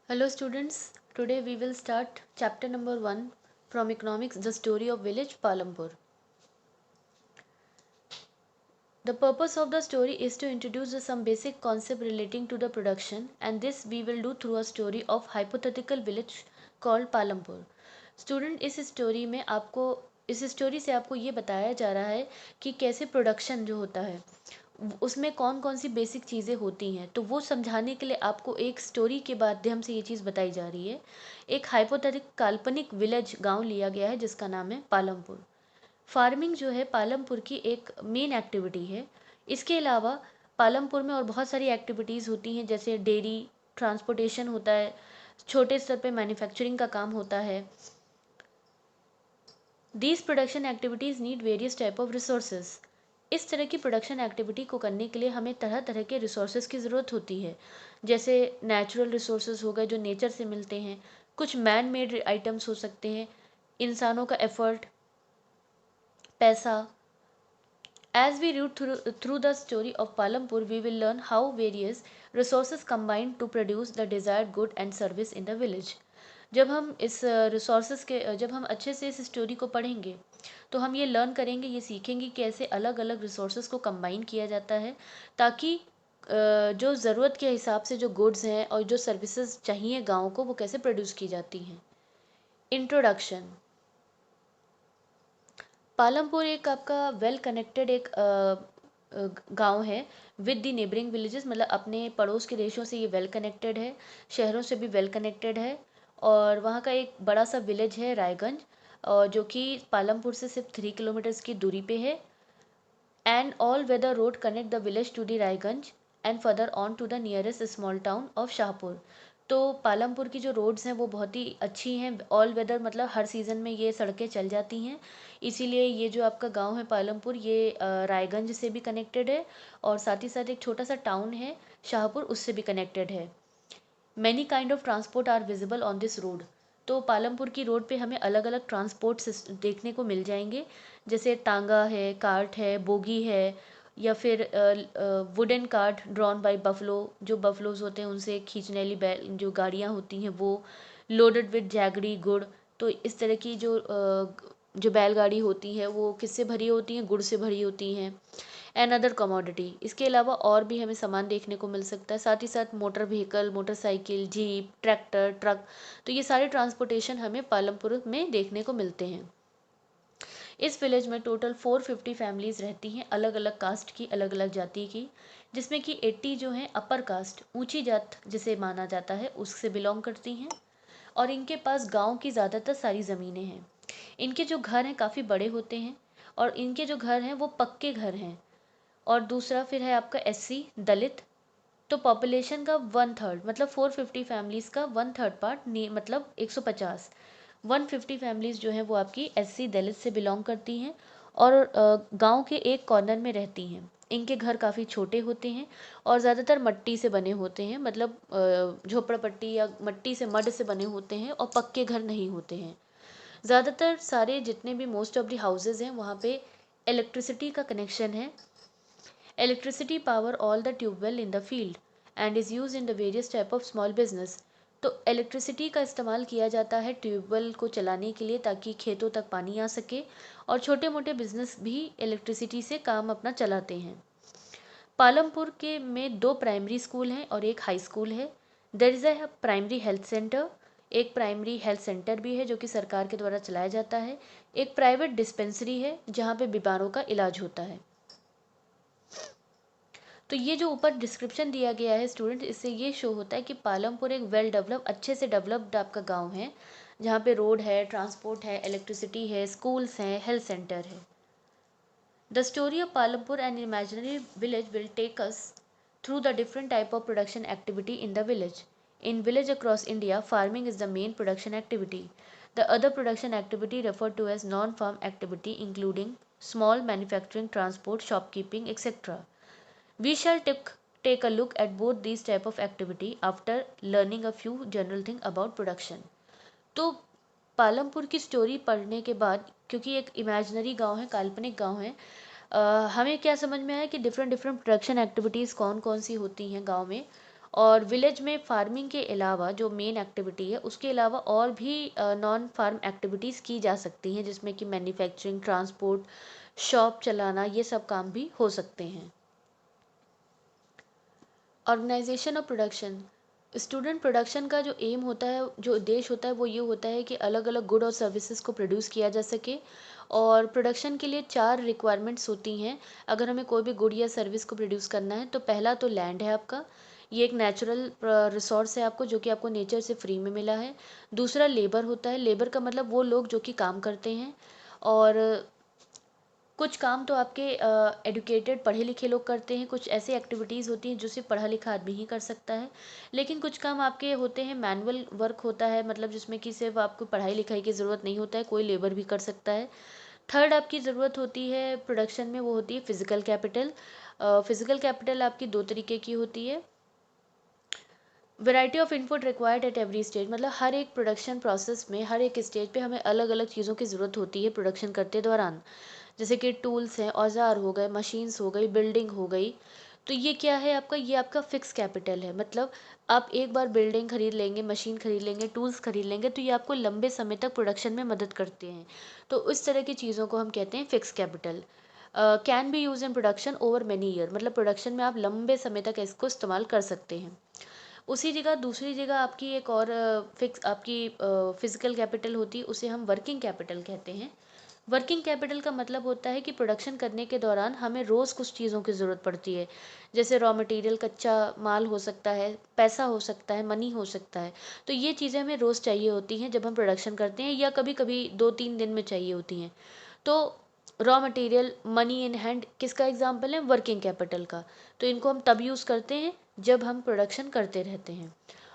Hello students, today we will start chapter number 1 from economics, the story of village Palampur. The purpose of the story is to introduce some basic concept relating to the production, and this we will do through a story of hypothetical village called Palampur. Student इस story से आपको ये बताया जा रहा है कि कैसे प्रोडक्शन जो होता है उसमें कौन कौन सी बेसिक चीज़ें होती हैं, तो वो समझाने के लिए आपको एक स्टोरी के माध्यम से ये चीज़ बताई जा रही है। एक हाइपोथेटिक काल्पनिक विलेज गांव लिया गया है जिसका नाम है पालमपुर। फार्मिंग जो है पालमपुर की एक मेन एक्टिविटी है। इसके अलावा पालमपुर में और बहुत सारी एक्टिविटीज़ होती हैं, जैसे डेयरी, ट्रांसपोर्टेशन होता है, छोटे स्तर पे मैन्युफैक्चरिंग का काम होता है। These production activities need various type of resources. इस तरह की प्रोडक्शन एक्टिविटी को करने के लिए हमें तरह तरह के रिसोर्सेज की ज़रूरत होती है, जैसे नेचुरल रिसोर्सेज हो गए जो नेचर से मिलते हैं, कुछ मैन मेड आइटम्स हो सकते हैं, इंसानों का एफर्ट, पैसा। As we read through the story of Palampur, we will learn how various resources combine to produce the desired good and service in the village. जब हम अच्छे से इस स्टोरी को पढ़ेंगे तो हम ये लर्न करेंगे, ये सीखेंगे कि कैसे अलग अलग रिसोर्सेज को कंबाइन किया जाता है ताकि जो ज़रूरत के हिसाब से जो गुड्स हैं और जो सर्विसेज चाहिए गाँव को वो कैसे प्रोड्यूस की जाती हैं। इंट्रोडक्शन। पालमपुर एक आपका वेल कनेक्टेड एक गांव है विद द नेबरिंग विलेजेस, मतलब अपने पड़ोस के देशों से ये वेल कनेक्टेड है, शहरों से भी वेल कनेक्टेड है। और वहाँ का एक बड़ा सा विलेज है रायगंज, जो कि पालमपुर से सिर्फ 3 किलोमीटर्स की दूरी पे है। And all weather road connect the village to the Raiganj and further on to the nearest small town of Shahpur. तो पालमपुर की जो रोड्स हैं वो बहुत ही अच्छी हैं, ऑल वेदर मतलब हर सीज़न में ये सड़कें चल जाती हैं। इसीलिए ये जो आपका गांव है पालमपुर, ये रायगंज से भी कनेक्टेड है और साथ ही साथ एक छोटा सा टाउन है शाहपुर, उससे भी कनेक्टेड है। Many kind of transport are visible on this road. तो पालमपुर की रोड पे हमें अलग अलग ट्रांसपोर्ट देखने को मिल जाएंगे, जैसे तांगा है, कार्ट है, बोगी है, या फिर wooden cart drawn by buffalo, जो बफलोज होते हैं उनसे खींचने वाली बैल जो गाड़ियाँ होती हैं वो, लोडेड विद जैगरी गुड़। तो इस तरह की जो बैलगाड़ी होती है वो किससे भरी होती हैं, गुड़ से भरी होती हैं। एंड अदर कमोडिटी, इसके अलावा और भी हमें सामान देखने को मिल सकता है, साथ ही साथ motor vehicle, motorcycle, jeep, tractor, truck. तो ये सारे ट्रांसपोर्टेशन हमें पालमपुर में देखने को मिलते हैं। इस विलेज में टोटल 450 फैमिलीज रहती हैं, अलग अलग कास्ट की, अलग अलग जाति की, जिसमें कि 80 जो हैं अपर कास्ट, ऊंची जात जिसे माना जाता है, उससे बिलोंग करती हैं। और इनके पास गांव की ज़्यादातर सारी ज़मीनें हैं। इनके जो घर हैं काफ़ी बड़े होते हैं और इनके जो घर हैं वो पक्के घर हैं। और दूसरा फिर है आपका एससी दलित। तो पॉपुलेशन का 1/3 मतलब 450 फैमिलीज़ का 1/3 पार्ट मतलब 150, 150 फैमिलीज़ जो हैं वो आपकी एससी दलित से बिलोंग करती हैं और गांव के एक कॉर्नर में रहती हैं। इनके घर काफ़ी छोटे होते हैं और ज़्यादातर मिट्टी से बने होते हैं, मतलब झोपड़पट्टी या मिट्टी से मड से बने होते हैं और पक्के घर नहीं होते हैं। ज़्यादातर सारे जितने भी मोस्ट ऑफ द हाउसेज हैं वहाँ पे इलेक्ट्रिसिटी का कनेक्शन है। Electricity power all the tube well in the field and is used in the various type of small business। तो इलेक्ट्रिसिटी का इस्तेमाल किया जाता है ट्यूबवेल को चलाने के लिए ताकि खेतों तक पानी आ सके, और छोटे मोटे बिजनेस भी इलेक्ट्रिसिटी से काम अपना चलाते हैं। पालमपुर के में 2 प्राइमरी स्कूल हैं और एक हाई स्कूल है। There is a primary health centre, एक प्राइमरी हेल्थ सेंटर भी है जो कि सरकार के द्वारा चलाया जाता है। एक प्राइवेट डिस्पेंसरी है जहाँ पे बीमारों का इलाज होता है। तो ये जो ऊपर डिस्क्रिप्शन दिया गया है स्टूडेंट, इससे ये शो होता है कि पालमपुर एक वेल डेवलप, अच्छे से डेवलप्ड आपका गांव है, जहाँ पे रोड है, ट्रांसपोर्ट है, इलेक्ट्रिसिटी है, स्कूल्स हैं, हेल्थ सेंटर है। The story of Palampur and imaginary village will take us through the different type of production activity in the village. In village across India, farming is the main production activity. The other production activity referred to as non-farm activity including small manufacturing, transport, shopkeeping, etc. We shall take a look at both these type of activity after learning a few general thing about production. तो पालमपुर की story पढ़ने के बाद, क्योंकि एक imaginary गांव है, काल्पनिक गांव है, हमें क्या समझ में आया कि डिफरेंट डिफरेंट प्रोडक्शन एक्टिविटीज़ कौन कौन सी होती हैं गांव में, और विलेज में फार्मिंग के अलावा जो मेन एक्टिविटी है उसके अलावा और भी नॉन फार्म एक्टिविटीज़ की जा सकती हैं, जिसमें कि मैन्युफैक्चरिंग, ट्रांसपोर्ट, शॉप चलाना, ये सब काम भी हो सकते हैं। Organisation of production, student production का जो एम होता है, जो उद्देश्य होता है, वो ये होता है कि अलग अलग गुड और सर्विसेज को प्रोड्यूस किया जा सके। और प्रोडक्शन के लिए 4 रिक्वायरमेंट्स होती हैं। अगर हमें कोई भी गुड या सर्विस को प्रोड्यूस करना है तो पहला तो लैंड है आपका, ये एक नेचुरल रिसोर्स है आपको, जो कि आपको नेचर से फ्री में मिला है। दूसरा लेबर होता है, लेबर का मतलब वो लोग जो कि काम करते हैं। और कुछ काम तो आपके एडुकेटेड पढ़े लिखे लोग करते हैं, कुछ ऐसी एक्टिविटीज़ होती हैं जो सिर्फ पढ़ा लिखा आदमी ही कर सकता है। लेकिन कुछ काम आपके होते हैं, मैनुअल वर्क होता है, मतलब जिसमें कि सिर्फ आपको पढ़ाई लिखाई की ज़रूरत नहीं होता है, कोई लेबर भी कर सकता है। थर्ड आपकी ज़रूरत होती है प्रोडक्शन में, वो होती है फिज़िकल कैपिटल। फिज़िकल कैपिटल आपकी दो तरीके की होती है। Variety of input required at every stage, मतलब हर एक प्रोडक्शन प्रोसेस में हर एक स्टेज पे हमें अलग अलग चीज़ों की ज़रूरत होती है प्रोडक्शन करते दौरान। जैसे कि टूल्स हैं, औजार हो गए, मशीन्स हो गई, बिल्डिंग हो गई। तो ये क्या है आपका, ये आपका फिक्स कैपिटल है। मतलब आप एक बार बिल्डिंग खरीद लेंगे, मशीन खरीद लेंगे, टूल्स खरीद लेंगे, तो ये आपको लंबे समय तक प्रोडक्शन में मदद करते हैं। तो इस तरह की चीज़ों को हम कहते हैं fix capital. Can be use in production over many year, मतलब प्रोडक्शन में आप लंबे समय तक इसको इस्तेमाल कर सकते हैं। उसी जगह दूसरी जगह आपकी एक और फिक्स आपकी फिजिकल कैपिटल होती है, उसे हम वर्किंग कैपिटल कहते हैं। वर्किंग कैपिटल का मतलब होता है कि प्रोडक्शन करने के दौरान हमें रोज़ कुछ चीज़ों की ज़रूरत पड़ती है। जैसे रॉ मटेरियल, कच्चा माल हो सकता है, पैसा हो सकता है, मनी हो सकता है। तो ये चीज़ें हमें रोज़ चाहिए होती हैं जब हम प्रोडक्शन करते हैं, या कभी कभी 2-3 दिन में चाहिए होती हैं। तो raw material, money in hand किसका एग्जाम्पल है, वर्किंग कैपिटल का। तो इनको हम तब यूज़ करते हैं जब हम प्रोडक्शन करते रहते हैं।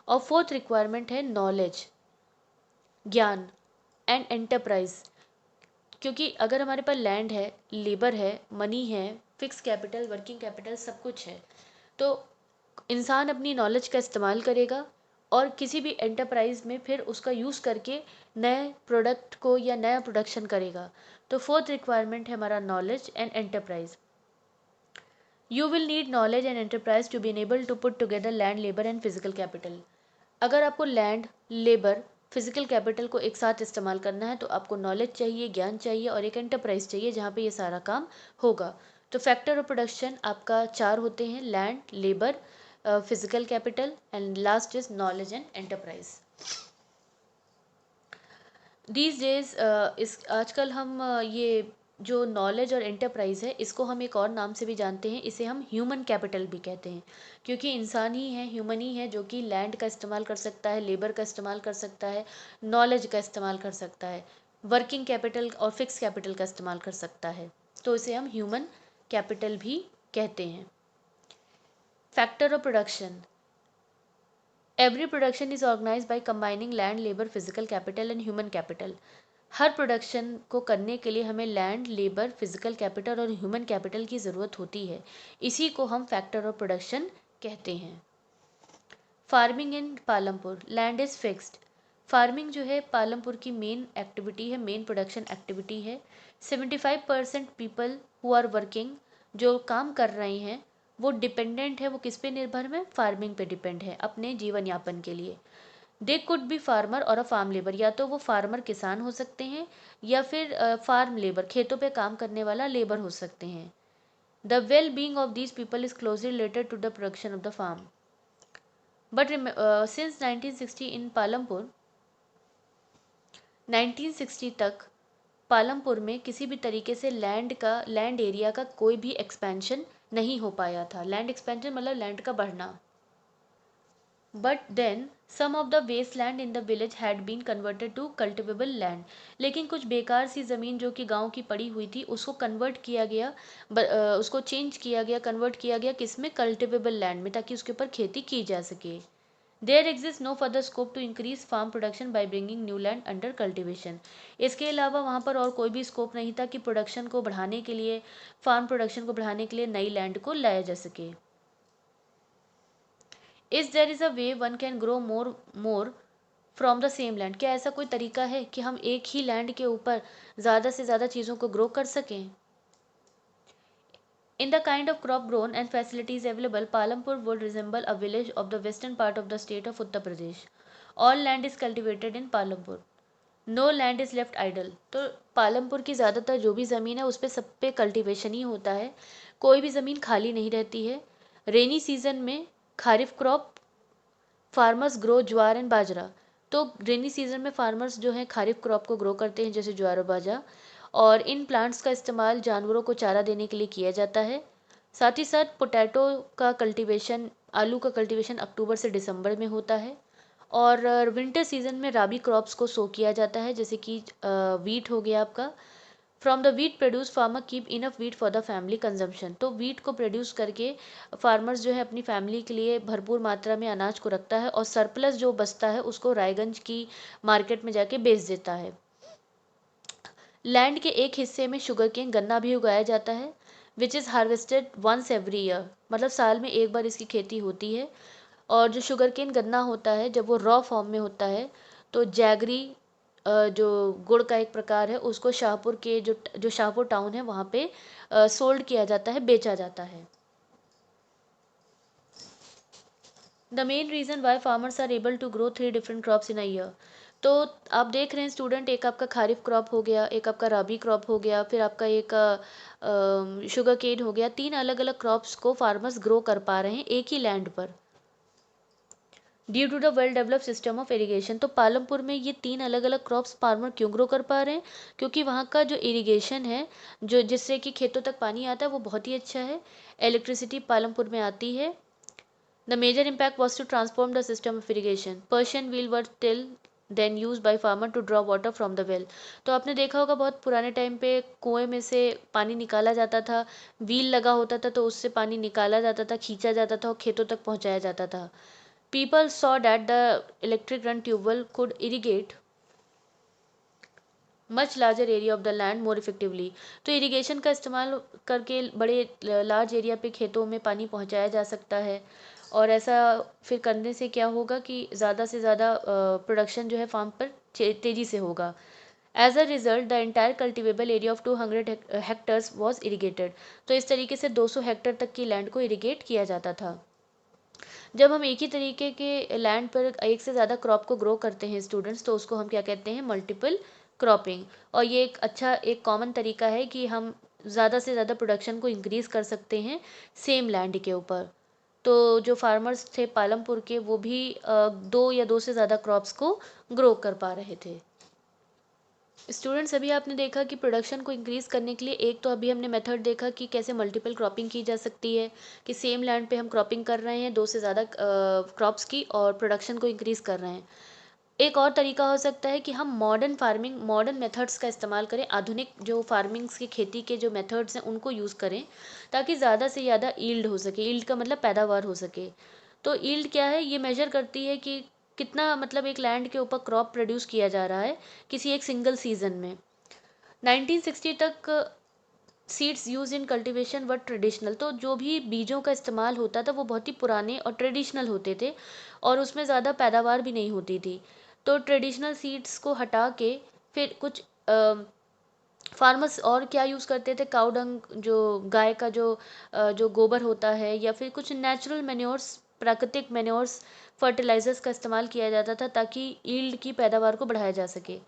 और फोर्थ रिक्वायरमेंट है नॉलेज, ज्ञान एंड एंटरप्राइज। क्योंकि अगर हमारे पास लैंड है, लेबर है, मनी है, फिक्स कैपिटल, वर्किंग कैपिटल, सब कुछ है, तो इंसान अपनी नॉलेज का इस्तेमाल करेगा और किसी भी एंटरप्राइज में फिर उसका यूज़ करके नए प्रोडक्ट को या नया प्रोडक्शन करेगा। तो फोर्थ रिक्वायरमेंट है हमारा knowledge and enterprise. You will need knowledge and enterprise to be enable to put together land, labour and physical capital. अगर आपको लैंड, लेबर, फिजिकल कैपिटल को एक साथ इस्तेमाल करना है तो आपको नॉलेज चाहिए, ज्ञान चाहिए और एक एंटरप्राइज चाहिए जहाँ पे ये सारा काम होगा। तो फैक्टर ऑफ प्रोडक्शन आपका 4 होते हैं, land, labour, physical capital and last is knowledge and enterprise. These days इस आजकल हम ये जो नॉलेज और एंटरप्राइज है इसको हम एक और नाम से भी जानते हैं, इसे हम ह्यूमन कैपिटल भी कहते हैं। क्योंकि इंसान ही है, ह्यूमन ही है जो कि लैंड का इस्तेमाल कर सकता है, लेबर का इस्तेमाल कर सकता है, नॉलेज का इस्तेमाल कर सकता है, वर्किंग कैपिटल और फिक्स कैपिटल का इस्तेमाल कर सकता है। तो इसे हम ह्यूमन कैपिटल भी कहते हैं। Factor of production, every production is organise by combining land, labour, physical capital and human capital. हर प्रोडक्शन को करने के लिए हमें लैंड, लेबर, फिजिकल कैपिटल और ह्यूमन कैपिटल की ज़रूरत होती है। इसी को हम फैक्टर ऑफ प्रोडक्शन कहते हैं। Farming in Palampur, land is fixed. Farming जो है पालमपुर की मेन एक्टिविटी है, मेन प्रोडक्शन एक्टिविटी है। 75% पीपल हु आर वर्किंग, जो काम कर रहे हैं, वो डिपेंडेंट है, वो किस पे निर्भर है, फार्मिंग पे डिपेंड है अपने जीवन यापन के लिए। दे कुड बी फार्मर और अ फार्म लेबर, या तो वो फार्मर किसान हो सकते हैं या फिर फार्म लेबर खेतों पे काम करने वाला लेबर हो सकते हैं। The well being of these people is closely related to the production of the farm. But since 1960 in Palampur, 1960 तक पालमपुर में किसी भी तरीके से लैंड एरिया का कोई भी एक्सपेंशन नहीं हो पाया था। लैंड एक्सपेंशन मतलब लैंड का बढ़ना। But then some of the waste land in the village had been converted to cultivable land. लेकिन कुछ बेकार सी ज़मीन जो कि गांव की पड़ी हुई थी उसको कन्वर्ट किया गया, उसको चेंज किया गया, कन्वर्ट किया गया किस में, कल्टिवेबल लैंड में, ताकि उसके ऊपर खेती की जा सके। There exist no further scope to increase farm production by bringing new land under cultivation. इसके अलावा वहाँ पर और कोई भी स्कोप नहीं था कि प्रोडक्शन को बढ़ाने के लिए, फार्म प्रोडक्शन को बढ़ाने के लिए नई लैंड को लाया जा सके। Is there is a way one can grow more from the same land, क्या ऐसा कोई तरीका है कि हम एक ही लैंड के ऊपर ज़्यादा से ज़्यादा चीज़ों को ग्रो कर सकें। In the kind of crop grown and facilities available, Palampur would resemble a village of the western part of the state of Uttar Pradesh. All land is cultivated in Palampur. No land is left idle. तो पालमपुर की ज़्यादातर जो भी ज़मीन है उस पर सब पे कल्टीवेशन ही होता है, कोई भी ज़मीन खाली नहीं रहती है। रेनी सीजन में kharif crop farmers grow jowar and bajra. तो रेनी सीजन में फार्मर्स जो हैं खारिफ क्रॉप को ग्रो करते हैं, जैसे ज्वार और बाजरा, और इन प्लांट्स का इस्तेमाल जानवरों को चारा देने के लिए किया जाता है। साथ ही साथ पोटैटो का कल्टीवेशन, आलू का कल्टीवेशन अक्टूबर से दिसंबर में होता है। और विंटर सीजन में राबी क्रॉप्स को सो किया जाता है, जैसे कि वीट हो गया आपका। From the wheat produce farmer keep enough wheat for the family consumption. तो वीट को प्रोड्यूस करके फार्मर्स जो है अपनी फैमिली के लिए भरपूर मात्रा में अनाज को रखता है, और सरप्लस जो बचता है उसको रायगंज की मार्केट में जाके बेच देता है। लैंड के एक हिस्से में शुगर केन, गन्ना भी उगाया जाता है, which is harvested once every year. मतलब साल में एक बार इसकी खेती होती है। और जो शुगर केन गन्ना होता है, जब वो रॉ फॉर्म में होता है तो जैगरी, जो गुड़ का एक प्रकार है, उसको शाहपुर के जो शाहपुर टाउन है वहाँ पे सोल्ड किया जाता है, बेचा जाता है। The main reason why farmers are able to grow 3 different crops in a year. तो आप देख रहे हैं स्टूडेंट, एक आपका खारिफ क्रॉप हो गया, एक आपका राबी क्रॉप हो गया, फिर आपका एक शुगर केन हो गया। 3 अलग अलग क्रॉप्स को फार्मर्स ग्रो कर पा रहे हैं एक ही लैंड पर, due to the well developed system of irrigation. तो पालमपुर में ये 3 अलग अलग क्रॉप्स फार्मर क्यों ग्रो कर पा रहे हैं? क्योंकि वहाँ का जो इरिगेशन है, जो जिससे कि खेतों तक पानी आता है, वो बहुत ही अच्छा है। इलेक्ट्रिसिटी पालमपुर में आती है। The major impact was to transform the system of irrigation. Persian wheel were till then use by farmer to draw water from the well. तो आपने देखा होगा बहुत पुराने टाइम पे कुएं में से पानी निकाला जाता था, व्हील लगा होता था, तो उससे पानी निकाला जाता था, खींचा जाता था और खेतों तक पहुंचाया जाता था। People saw that the electric run tubewell could irrigate much larger area of the land more effectively. तो इरिगेशन का इस्तेमाल करके बड़े लार्ज एरिया पे खेतों में पानी पहुंचाया जा सकता है। और ऐसा फिर करने से क्या होगा कि ज़्यादा से ज़्यादा प्रोडक्शन जो है फार्म पर तेज़ी से होगा। As a result the entire cultivable area of 200 hectares was irrigated. तो इस तरीके से 200 हेक्टर तक की लैंड को इरीगेट किया जाता था। जब हम एक ही तरीके के लैंड पर एक से ज़्यादा क्रॉप को ग्रो करते हैं स्टूडेंट्स, तो उसको हम क्या कहते हैं? Multiple cropping. और ये एक अच्छा, एक कॉमन तरीका है कि हम ज़्यादा से ज़्यादा प्रोडक्शन को इंक्रीज़ कर सकते हैं सेम लैंड के ऊपर। तो जो फार्मर्स थे पालमपुर के, वो भी 2 से ज़्यादा क्रॉप्स को ग्रो कर पा रहे थे। स्टूडेंट्स, अभी आपने देखा कि प्रोडक्शन को इंक्रीज़ करने के लिए एक तो अभी हमने मेथड देखा कि कैसे मल्टीपल क्रॉपिंग की जा सकती है, कि सेम लैंड पे हम क्रॉपिंग कर रहे हैं 2 से ज़्यादा क्रॉप्स की, और प्रोडक्शन को इंक्रीज़ कर रहे हैं। एक और तरीका हो सकता है कि हम मॉडर्न फार्मिंग, मॉडर्न मेथड्स का इस्तेमाल करें, आधुनिक जो फार्मिंग्स की खेती के जो मेथड्स हैं उनको यूज़ करें, ताकि ज़्यादा से ज़्यादा ईल्ड हो सके। ईल्ड का मतलब पैदावार हो सके। तो ईल्ड क्या है? ये मेजर करती है कि कितना, मतलब एक लैंड के ऊपर क्रॉप प्रोड्यूस किया जा रहा है किसी एक सिंगल सीजन में। 1960 तक seeds use in cultivation were traditional. तो जो भी बीजों का इस्तेमाल होता था वो बहुत ही पुराने और ट्रेडिशनल होते थे, और उसमें ज़्यादा पैदावार भी नहीं होती थी। तो ट्रेडिशनल सीड्स को हटा के फिर कुछ फार्मर्स और क्या यूज़ करते थे? काऊ डंग, जो गाय का जो गोबर होता है, या फिर कुछ नेचुरल मैन्योर्स, प्राकृतिक मैन्योर्स, फर्टिलाइजर्स का इस्तेमाल किया जाता था, ताकि ईल्ड की पैदावार को बढ़ाया जा सके।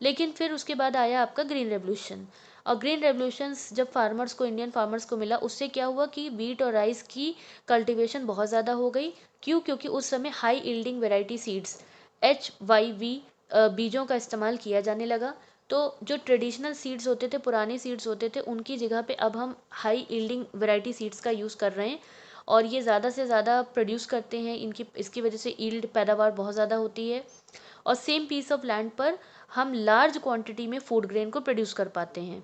लेकिन फिर उसके बाद आया आपका ग्रीन रेवोल्यूशन। और ग्रीन रेवोल्यूशंस जब फार्मर्स को, इंडियन फार्मर्स को मिला, उससे क्या हुआ कि वीट और राइस की कल्टीवेशन बहुत ज़्यादा हो गई। क्यों? क्योंकि उस समय high yielding variety seeds, HYV बीजों का इस्तेमाल किया जाने लगा। तो जो ट्रेडिशनल सीड्स होते थे, पुराने सीड्स होते थे, उनकी जगह पे अब हम हाई यील्डिंग वैरायटी सीड्स का यूज़ कर रहे हैं, और ये ज़्यादा से ज़्यादा प्रोड्यूस करते हैं। इसकी वजह से यील्ड, पैदावार बहुत ज़्यादा होती है, और सेम पीस ऑफ लैंड पर हम लार्ज क्वांटिटी में फूड ग्रेन को प्रोड्यूस कर पाते हैं।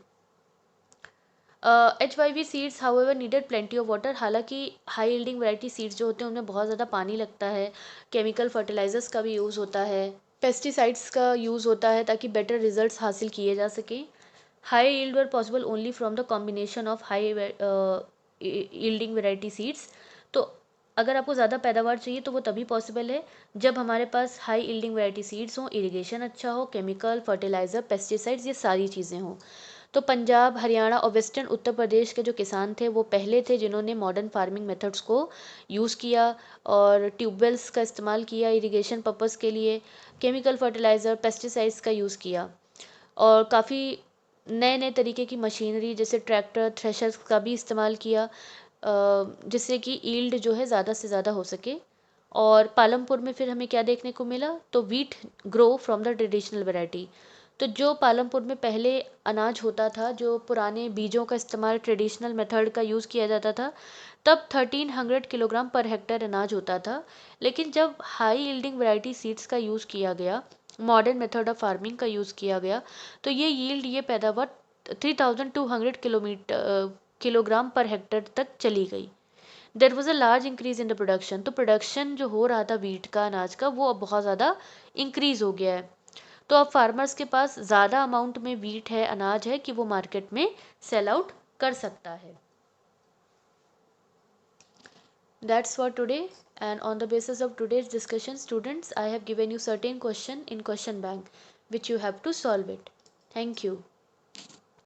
HYV seeds however needed plenty of water. हालांकि हाई यील्डिंग वैरायटी सीड्स जो होते हैं उनमें बहुत ज़्यादा पानी लगता है, केमिकल फर्टिलाइजर्स का भी यूज़ होता है, पेस्टिसाइड्स का यूज़ होता है, ताकि बेटर रिजल्ट्स हासिल किए जा सकें। High yield were possible only from the combination of high yielding variety seeds. तो अगर आपको ज़्यादा पैदावार चाहिए तो वो तभी पॉसिबल है जब हमारे पास हाई यील्डिंग वैरायटी सीड्स हों, इरिगेशन अच्छा हो, केमिकल, फर्टिलाइज़र, पेस्टिसाइड्स, ये सारी चीज़ें हों। तो पंजाब, हरियाणा और वेस्टर्न उत्तर प्रदेश के जो किसान थे वो पहले थे जिन्होंने मॉडर्न फार्मिंग मेथड्स को यूज़ किया और ट्यूबवेल्स का इस्तेमाल किया इरिगेशन पर्पज़ के लिए, केमिकल फर्टिलाइज़र, पेस्टिसाइड्स का यूज़ किया और काफ़ी नए नए तरीके की मशीनरी जैसे ट्रैक्टर, थ्रेशर्स का भी इस्तेमाल किया, जिससे कि ईल्ड जो है ज़्यादा से ज़्यादा हो सके। और पालमपुर में फिर हमें क्या देखने को मिला, तो wheat grow from the traditional variety. तो जो पालमपुर में पहले अनाज होता था, जो पुराने बीजों का इस्तेमाल ट्रेडिशनल मेथड का यूज़ किया जाता था, तब 1300 किलोग्राम पर हेक्टेयर अनाज होता था। लेकिन जब हाई यील्डिंग वैरायटी सीड्स का यूज़ किया गया, मॉडर्न मेथड ऑफ फार्मिंग का यूज़ किया गया, तो ये पैदावार 3200 किलोग्राम पर हेक्टेयर तक चली गई। There was a large increase in the production. तो प्रोडक्शन जो हो रहा था वीट का, अनाज का, वो अब बहुत ज़्यादा इंक्रीज हो गया है। तो अब फार्मर्स के पास ज़्यादा अमाउंट में वीट है, अनाज है कि वो मार्केट में सेल आउट कर सकता है। That's for today, and on the basis of today's discussion, students, I have given you certain question in question bank which you have to solve it. Thank you.